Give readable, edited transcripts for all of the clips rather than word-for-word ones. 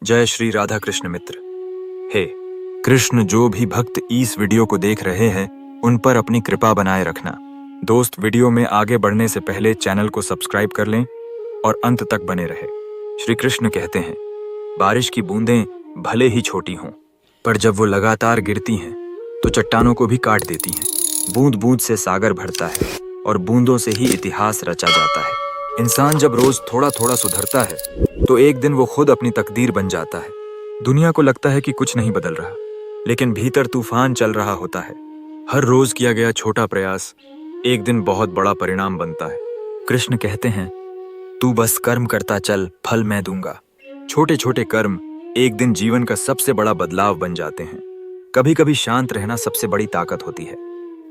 जय श्री राधा कृष्ण मित्र। हे कृष्ण, जो भी भक्त इस वीडियो को देख रहे हैं उन पर अपनी कृपा बनाए रखना। दोस्त, वीडियो में आगे बढ़ने से पहले चैनल को सब्सक्राइब कर लें और अंत तक बने रहे। श्री कृष्ण कहते हैं, बारिश की बूंदें भले ही छोटी हों, पर जब वो लगातार गिरती हैं तो चट्टानों को भी काट देती हैं। बूंद बूंद से सागर भरता है और बूंदों से ही इतिहास रचा जाता है। इंसान जब रोज थोड़ा थोड़ा सुधरता है तो एक दिन वो खुद अपनी तकदीर बन जाता है। दुनिया को लगता है कि कुछ नहीं बदल रहा, लेकिन भीतर तूफान चल रहा होता है। हर रोज किया गया छोटा प्रयास एक दिन बहुत बड़ा परिणाम बनता है। कृष्ण कहते हैं, तू बस कर्म करता चल, फल मैं दूंगा। छोटे छोटे कर्म एक दिन जीवन का सबसे बड़ा बदलाव बन जाते हैं। कभी कभी शांत रहना सबसे बड़ी ताकत होती है,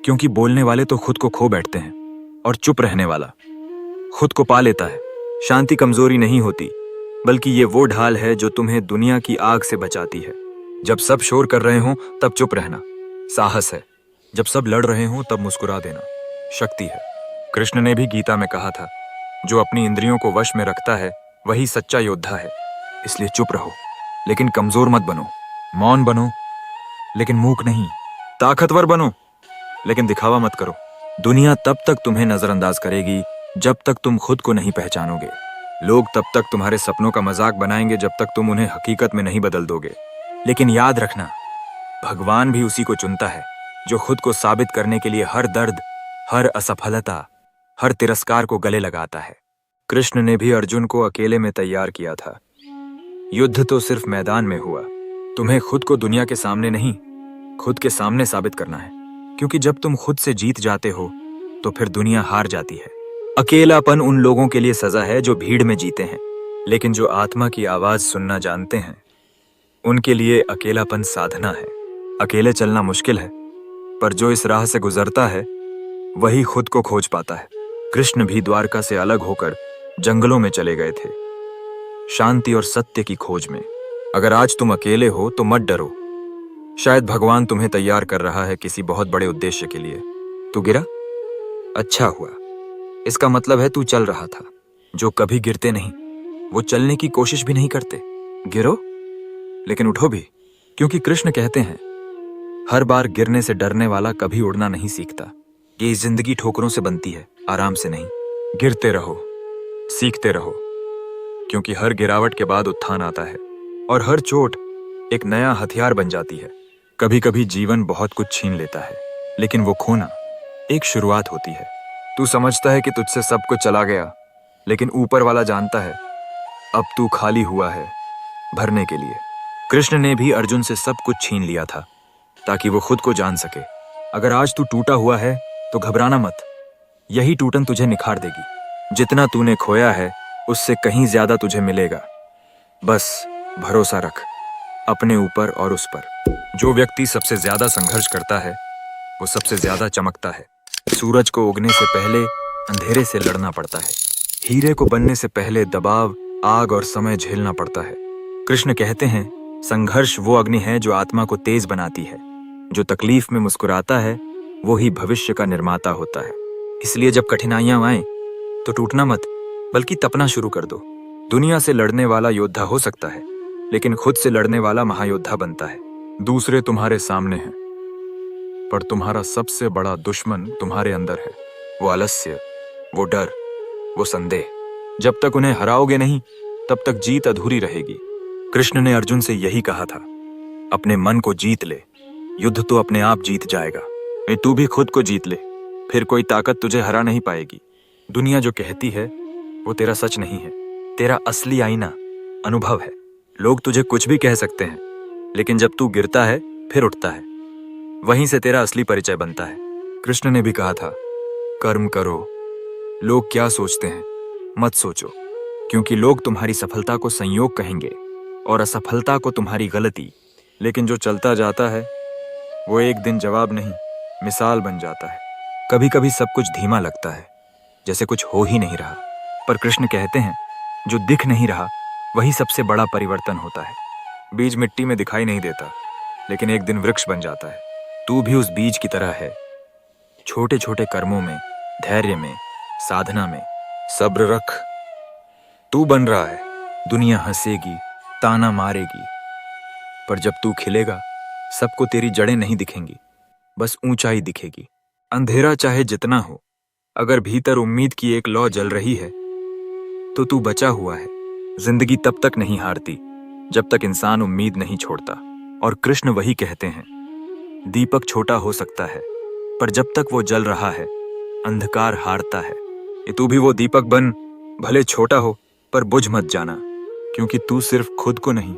क्योंकि बोलने वाले तो खुद को खो बैठते हैं और चुप रहने वाला खुद को पा लेता है। शांति कमजोरी नहीं होती, बल्कि ये वो ढाल है जो तुम्हें दुनिया की आग से बचाती है। जब सब शोर कर रहे हों तब चुप रहना साहस है। जब सब लड़ रहे हों तब मुस्कुरा देना शक्ति है। कृष्ण ने भी गीता में कहा था, जो अपनी इंद्रियों को वश में रखता है वही सच्चा योद्धा है। इसलिए चुप रहो, लेकिन कमजोर मत बनो। मौन बनो, लेकिन मूक नहीं। ताकतवर बनो, लेकिन दिखावा मत करो। दुनिया तब तक तुम्हें नजरअंदाज करेगी जब तक तुम खुद को नहीं पहचानोगे। लोग तब तक तुम्हारे सपनों का मजाक बनाएंगे जब तक तुम उन्हें हकीकत में नहीं बदल दोगे। लेकिन याद रखना, भगवान भी उसी को चुनता है जो खुद को साबित करने के लिए हर दर्द, हर असफलता, हर तिरस्कार को गले लगाता है। कृष्ण ने भी अर्जुन को अकेले में तैयार किया था। युद्ध तो सिर्फ मैदान में हुआ। तुम्हें खुद को दुनिया के सामने नहीं, खुद के सामने साबित करना है, क्योंकि जब तुम खुद से जीत जाते हो तो फिर दुनिया हार जाती है। अकेलापन उन लोगों के लिए सजा है जो भीड़ में जीते हैं, लेकिन जो आत्मा की आवाज सुनना जानते हैं उनके लिए अकेलापन साधना है। अकेले चलना मुश्किल है, पर जो इस राह से गुजरता है वही खुद को खोज पाता है। कृष्ण भी द्वारका से अलग होकर जंगलों में चले गए थे, शांति और सत्य की खोज में। अगर आज तुम अकेले हो तो मत डरो, शायद भगवान तुम्हें तैयार कर रहा है किसी बहुत बड़े उद्देश्य के लिए। तू गिरा? अच्छा हुआ, इसका मतलब है तू चल रहा था। जो कभी गिरते नहीं वो चलने की कोशिश भी नहीं करते। गिरो, लेकिन उठो भी, क्योंकि कृष्ण कहते हैं, हर बार गिरने से डरने वाला कभी उड़ना नहीं सीखता। ये जिंदगी ठोकरों से बनती है, आराम से नहीं। गिरते रहो, सीखते रहो, क्योंकि हर गिरावट के बाद उत्थान आता है और हर चोट एक नया हथियार बन जाती है। कभी कभी जीवन बहुत कुछ छीन लेता है, लेकिन वो खोना एक शुरुआत होती है। तू समझता है कि तुझसे सब कुछ चला गया, लेकिन ऊपर वाला जानता है अब तू खाली हुआ है भरने के लिए। कृष्ण ने भी अर्जुन से सब कुछ छीन लिया था ताकि वो खुद को जान सके। अगर आज तू टूटा हुआ है तो घबराना मत, यही टूटन तुझे निखार देगी। जितना तूने खोया है उससे कहीं ज्यादा तुझे मिलेगा। बस भरोसा रख अपने ऊपर और उस पर। जो व्यक्ति सबसे ज्यादा संघर्ष करता है वो सबसे ज्यादा चमकता है। सूरज को उगने से पहले अंधेरे से लड़ना पड़ता है। हीरे को बनने से पहले दबाव, आग और समय झेलना पड़ता है। कृष्ण कहते हैं, संघर्ष वो अग्नि है जो आत्मा को तेज बनाती है। जो तकलीफ में मुस्कुराता है वो ही भविष्य का निर्माता होता है। इसलिए जब कठिनाइयां आए तो टूटना मत, बल्कि तपना शुरू कर दो। दुनिया से लड़ने वाला योद्धा हो सकता है, लेकिन खुद से लड़ने वाला महायोद्धा बनता है। दूसरे तुम्हारे सामने हैं, पर तुम्हारा सबसे बड़ा दुश्मन तुम्हारे अंदर है। वो आलस्य, वो डर, वो संदेह। जब तक उन्हें हराओगे नहीं तब तक जीत अधूरी रहेगी। कृष्ण ने अर्जुन से यही कहा था, अपने मन को जीत ले, युद्ध तो अपने आप जीत जाएगा। तू भी खुद को जीत ले, फिर कोई ताकत तुझे हरा नहीं पाएगी। दुनिया जो कहती है वो तेरा सच नहीं है। तेरा असली आईना अनुभव है। लोग तुझे कुछ भी कह सकते हैं, लेकिन जब तू गिरता है फिर उठता है, वहीं से तेरा असली परिचय बनता है। कृष्ण ने भी कहा था, कर्म करो, लोग क्या सोचते हैं मत सोचो, क्योंकि लोग तुम्हारी सफलता को संयोग कहेंगे और असफलता को तुम्हारी गलती। लेकिन जो चलता जाता है वो एक दिन जवाब नहीं, मिसाल बन जाता है। कभी कभी सब कुछ धीमा लगता है, जैसे कुछ हो ही नहीं रहा, पर कृष्ण कहते हैं, जो दिख नहीं रहा वही सबसे बड़ा परिवर्तन होता है। बीज मिट्टी में दिखाई नहीं देता, लेकिन एक दिन वृक्ष बन जाता है। तू भी उस बीज की तरह है। छोटे छोटे कर्मों में, धैर्य में, साधना में सब्र रख। तू बन रहा है, दुनिया हंसेगी, ताना मारेगी, पर जब तू खिलेगा सबको तेरी जड़ें नहीं दिखेंगी, बस ऊंचाई दिखेगी। अंधेरा चाहे जितना हो, अगर भीतर उम्मीद की एक लौ जल रही है तो तू बचा हुआ है। जिंदगी तब तक नहीं हारती जब तक इंसान उम्मीद नहीं छोड़ता। और कृष्ण वही कहते हैं, दीपक छोटा हो सकता है पर जब तक वो जल रहा है अंधकार हारता है। ये तू भी वो दीपक बन, भले छोटा हो पर बुझ मत जाना, क्योंकि तू सिर्फ खुद को नहीं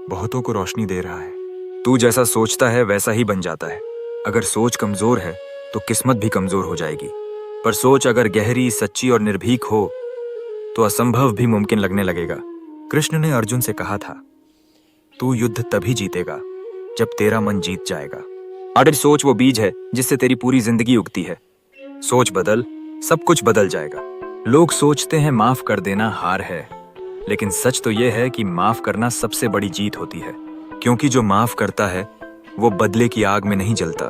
बहुतों को रोशनी दे रहा है। तू जैसा सोचता है वैसा ही बन जाता है। अगर सोच कमजोर है तो किस्मत भी कमजोर हो जाएगी, पर सोच अगर गहरी, सच्ची और निर्भीक हो तो असंभव भी मुमकिन लगने लगेगा। कृष्ण ने अर्जुन से कहा था, तू युद्ध तभी जीतेगा जब तेरा मन जीत जाएगा। अगर सोच वो बीज है जिससे तेरी पूरी जिंदगी उगती है। सोच बदल, सब कुछ बदल जाएगा। लोग सोचते हैं माफ कर देना हार है, लेकिन सच तो यह है कि माफ करना सबसे बड़ी जीत होती है, क्योंकि जो माफ करता है वो बदले की आग में नहीं जलता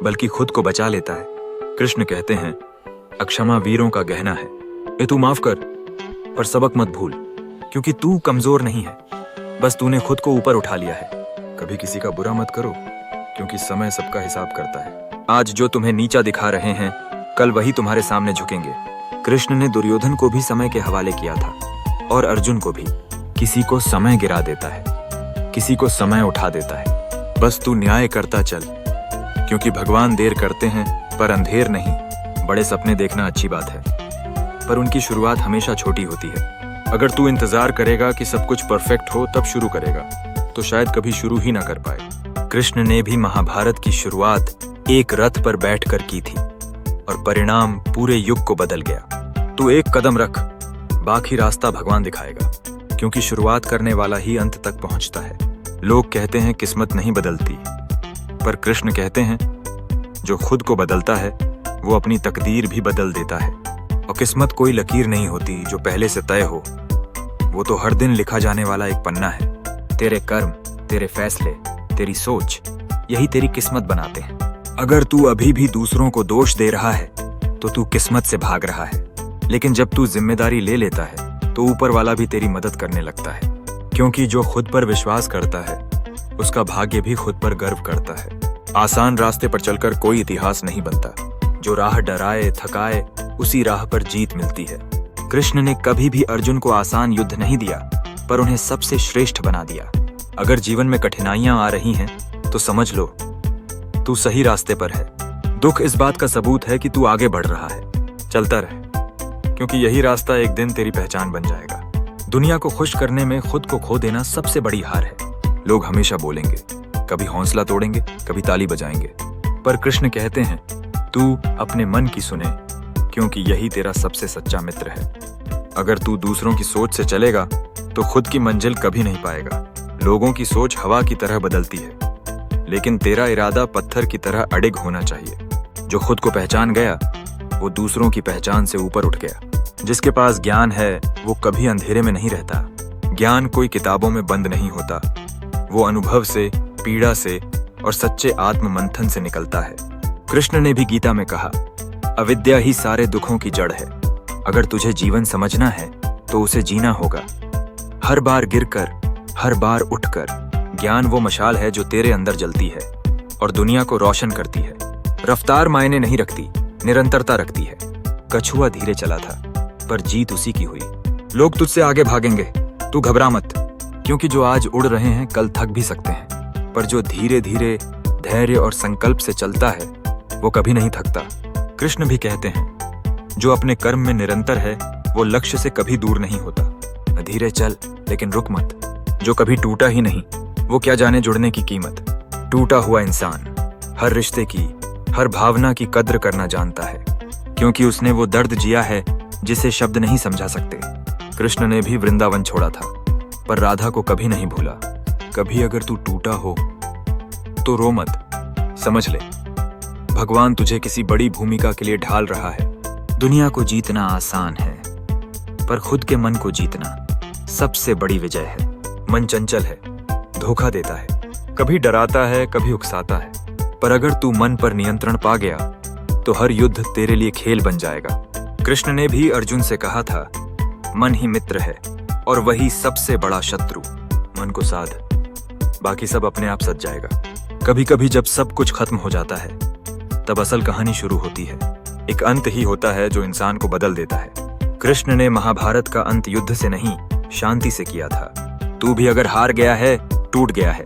बल्कि खुद को बचा लेता है। कृष्ण कहते हैं, अक्षमा वीरों का गहना है। ये तू माफ कर, पर सबक मत भूल, क्योंकि तू कमजोर नहीं है, बस तूने खुद को ऊपर उठा लिया है। कभी किसी का बुरा मत करो, क्योंकि समय सबका हिसाब करता है। आज जो तुम्हें नीचा दिखा रहे हैं कल वही तुम्हारे सामने झुकेंगे। कृष्ण ने दुर्योधन को भी समय के हवाले किया था और अर्जुन को भी। किसी को समय गिरा देता है, किसी को समय उठा देता है। बस तू न्याय करता चल, क्योंकि भगवान देर करते हैं पर अंधेर नहीं। बड़े सपने देखना अच्छी बात है, पर उनकी शुरुआत हमेशा छोटी होती है। अगर तू इंतजार करेगा कि सब कुछ परफेक्ट हो तब शुरू करेगा तो शायद कभी शुरू ही ना कर पाए। कृष्ण ने भी महाभारत की शुरुआत एक रथ पर बैठकर की थी और परिणाम पूरे युग को बदल गया। तू एक कदम रख, बाकी रास्ता भगवान दिखाएगा, क्योंकि शुरुआत करने वाला ही अंत तक पहुंचता है। लोग कहते हैं किस्मत नहीं बदलती, पर कृष्ण कहते हैं जो खुद को बदलता है वो अपनी तकदीर भी बदल देता है। और किस्मत कोई लकीर नहीं होती जो पहले से तय हो, वो तो हर दिन लिखा जाने वाला एक पन्ना है। तेरे कर्म, तेरे फैसले, तेरी सोच, यही तेरी किस्मत बनाते हैं। अगर तू अभी भी दूसरों को दोष दे रहा है तो तू किस्मत से भाग रहा है, लेकिन जब तू जिम्मेदारी ले लेता है तो ऊपर वाला भी तेरी मदद करने लगता है, क्योंकि जो खुद पर विश्वास करता है उसका भाग्य भी खुद पर गर्व करता है। आसान रास्ते पर चलकर कोई इतिहास नहीं बनता, जो राह डराए थकाए उसी राह पर जीत मिलती है। कृष्ण ने कभी भी अर्जुन को आसान युद्ध नहीं दिया, पर उन्हें सबसे श्रेष्ठ बना दिया। अगर जीवन में कठिनाइयां आ रही हैं तो समझ लो तू सही रास्ते पर है। दुख इस बात का सबूत है कि तू आगे बढ़ रहा है। चलता रहे, क्योंकि यही रास्ता एक दिन तेरी पहचान बन जाएगा। दुनिया को खुश करने में खुद को खो देना सबसे बड़ी हार है। लोग हमेशा बोलेंगे, कभी हौसला तोड़ेंगे, कभी ताली बजाएंगे, पर कृष्ण कहते हैं तू अपने मन की सुने, क्योंकि यही तेरा सबसे सच्चा मित्र है। अगर तू दूसरों की सोच से चलेगा तो खुद की मंजिल कभी नहीं पाएगा। लोगों की सोच हवा की तरह बदलती है, लेकिन तेरा इरादा पत्थर की तरह अडिग होना चाहिए। जो खुद को पहचान गया वो दूसरों की पहचान से ऊपर उठ गया। जिसके पास ज्ञान है वो कभी अंधेरे में नहीं रहता। ज्ञान कोई किताबों में बंद नहीं होता, वो अनुभव से, पीड़ा से और सच्चे आत्म मंथन से निकलता है। कृष्ण ने भी गीता में कहा, अविद्या ही सारे दुखों की जड़ है। अगर तुझे जीवन समझना है तो उसे जीना होगा। हर बार गिरकर, हर बार उठकर। ज्ञान वो मशाल है जो तेरे अंदर जलती है और दुनिया को रोशन करती है। रफ्तार मायने नहीं रखती, निरंतरता रखती है। कछुआ धीरे चला था पर जीत उसी की हुई। लोग तुझसे आगे भागेंगे, तू घबरा मत, क्योंकि जो आज उड़ रहे हैं कल थक भी सकते हैं, पर जो धीरे धीरे धैर्य और संकल्प से चलता है वो कभी नहीं थकता। कृष्ण भी कहते हैं जो अपने कर्म में निरंतर है वो लक्ष्य से कभी दूर नहीं होता। धीरे चल लेकिन रुक मत। जो कभी टूटा ही नहीं वो क्या जाने जुड़ने की कीमत। टूटा हुआ इंसान हर रिश्ते की, हर भावना की कद्र करना जानता है, क्योंकि उसने वो दर्द जिया है जिसे शब्द नहीं समझा सकते। कृष्ण ने भी वृंदावन छोड़ा था, पर राधा को कभी नहीं भूला। कभी अगर तू टूटा हो तो रो मत, समझ ले भगवान तुझे किसी बड़ी भूमिका के लिए ढाल रहा है। दुनिया को जीतना आसान है, पर खुद के मन को जीतना सबसे बड़ी विजय है। मन चंचल है, धोखा देता है, कभी डराता है, कभी उकसाता है, पर अगर तू मन पर नियंत्रण पा गया तो हर युद्ध तेरे लिए खेल बन जाएगा। कृष्ण ने भी अर्जुन से कहा था, मन ही मित्र है, और वही सबसे बड़ा शत्रु। मन को साध, बाकी सब अपने आप सज जाएगा। कभी कभी जब सब कुछ खत्म हो जाता है तब असल कहानी शुरू होती है। एक अंत ही होता है जो इंसान को बदल देता है। कृष्ण ने महाभारत का अंत युद्ध से नहीं, शांति से किया था। तू भी अगर हार गया है, टूट गया है,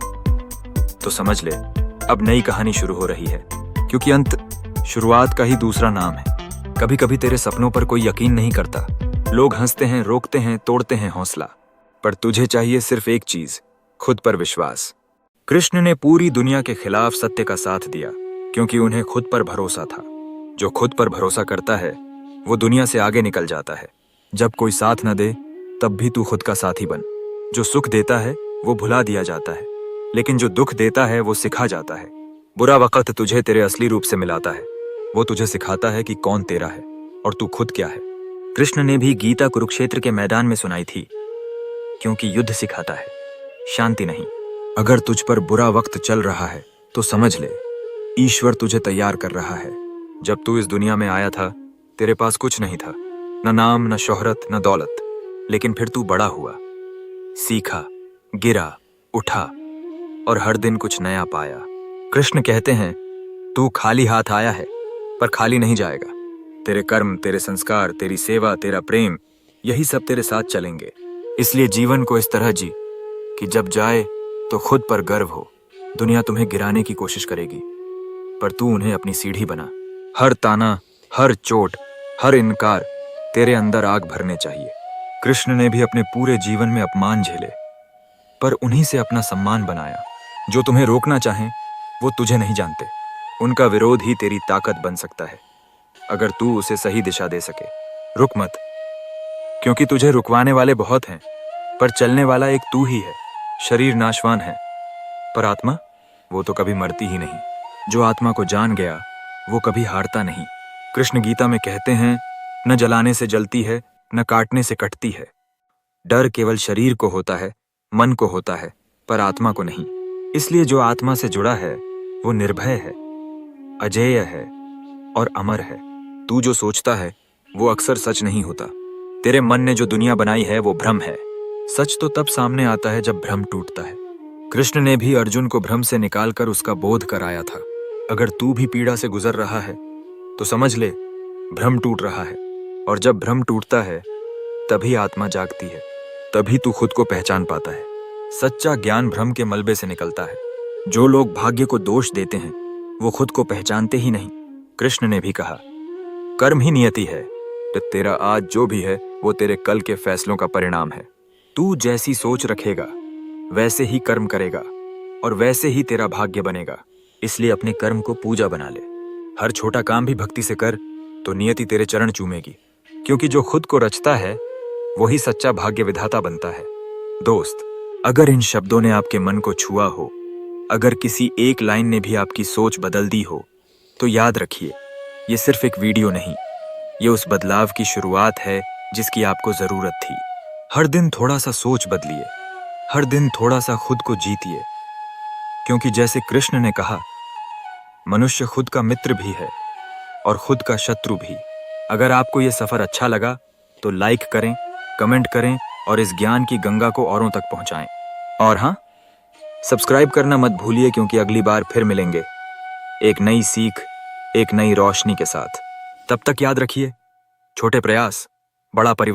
तो समझ ले अब नई कहानी शुरू हो रही है, क्योंकि अंत शुरुआत का ही दूसरा नाम है। कभी कभी तेरे सपनों पर कोई यकीन नहीं करता। लोग हंसते हैं, रोकते हैं, तोड़ते हैं हौसला, पर तुझे चाहिए सिर्फ एक चीज, खुद पर विश्वास। कृष्ण ने पूरी दुनिया के खिलाफ सत्य का साथ दिया, क्योंकि उन्हें खुद पर भरोसा था। जो खुद पर भरोसा करता है वो दुनिया से आगे निकल जाता है। जब कोई साथ न दे तब भी तू खुद का साथी बन। जो सुख देता है वो भुला दिया जाता है, लेकिन जो दुख देता है वो सिखा जाता है। बुरा वक्त तुझे तेरे असली रूप से मिलाता है। वो तुझे सिखाता है कि कौन तेरा है और तू खुद क्या है। कृष्ण ने भी गीता कुरुक्षेत्र के मैदान में सुनाई थी, क्योंकि युद्ध सिखाता है, शांति नहीं। अगर तुझ पर बुरा वक्त चल रहा है तो समझ ले ईश्वर तुझे तैयार कर रहा है। जब तू इस दुनिया में आया था तेरे पास कुछ नहीं था, न नाम, न शोहरत, न दौलत, लेकिन फिर तू बड़ा हुआ, सीखा, गिरा, उठा और हर दिन कुछ नया पाया। कृष्ण कहते हैं तू खाली हाथ आया है पर खाली नहीं जाएगा। तेरे कर्म, तेरे संस्कार, तेरी सेवा, तेरा प्रेम, यही सब तेरे साथ चलेंगे। इसलिए जीवन को इस तरह जी कि जब जाए तो खुद पर गर्व हो। दुनिया तुम्हें गिराने की कोशिश करेगी, पर तू उन्हें अपनी सीढ़ी बना। हर ताना, हर चोट, हर इनकार तेरे अंदर आग भरने चाहिए। कृष्ण ने भी अपने पूरे जीवन में अपमान झेले, पर उन्हीं से अपना सम्मान बनाया। जो तुम्हें रोकना चाहें वो तुझे नहीं जानते। उनका विरोध ही तेरी ताकत बन सकता है, अगर तू उसे सही दिशा दे सके। रुक मत, क्योंकि तुझे रुकवाने वाले बहुत हैं, पर चलने वाला एक तू ही है। शरीर नाशवान है, पर आत्मा, वो तो कभी मरती ही नहीं। जो आत्मा को जान गया वो कभी हारता नहीं। कृष्ण गीता में कहते हैं न जलाने से जलती है, न काटने से कटती है। डर केवल शरीर को होता है, मन को होता है, पर आत्मा को नहीं। इसलिए जो आत्मा से जुड़ा है वो निर्भय है, अजेय है और अमर है। तू जो सोचता है वो अक्सर सच नहीं होता। तेरे मन ने जो दुनिया बनाई है वो भ्रम है। सच तो तब सामने आता है जब भ्रम टूटता है। कृष्ण ने भी अर्जुन को भ्रम से निकालकर उसका बोध कराया था। अगर तू भी पीड़ा से गुजर रहा है तो समझ ले भ्रम टूट रहा है, और जब भ्रम टूटता है तभी आत्मा जागती है, तभी तू खुद को पहचान पाता है। सच्चा ज्ञान भ्रम के मलबे से निकलता है। जो लोग भाग्य को दोष देते हैं वो खुद को पहचानते ही नहीं। कृष्ण ने भी कहा कर्म ही नियति है, तो तेरा आज जो भी है वो तेरे कल के फैसलों का परिणाम है। तू जैसी सोच रखेगा वैसे ही कर्म करेगा और वैसे ही तेरा भाग्य बनेगा। इसलिए अपने कर्म को पूजा बना ले। हर छोटा काम भी भक्ति से कर तो नियति तेरे चरण चूमेगी, क्योंकि जो खुद को रचता है वही सच्चा भाग्य विधाता बनता है। दोस्त, अगर इन शब्दों ने आपके मन को छुआ हो, अगर किसी एक लाइन ने भी आपकी सोच बदल दी हो, तो याद रखिए ये सिर्फ एक वीडियो नहीं, ये उस बदलाव की शुरुआत है जिसकी आपको जरूरत थी। हर दिन थोड़ा सा सोच बदलिए, हर दिन थोड़ा सा खुद को जीतिए, क्योंकि जैसे कृष्ण ने कहा मनुष्य खुद का मित्र भी है और खुद का शत्रु भी। अगर आपको ये सफर अच्छा लगा तो लाइक करें, कमेंट करें और इस ज्ञान की गंगा को औरों तक पहुंचाएं। और हाँ, सब्सक्राइब करना मत भूलिए, क्योंकि अगली बार फिर मिलेंगे एक नई सीख, एक नई रोशनी के साथ। तब तक याद रखिए, छोटे प्रयास, बड़ा परिवर्तन।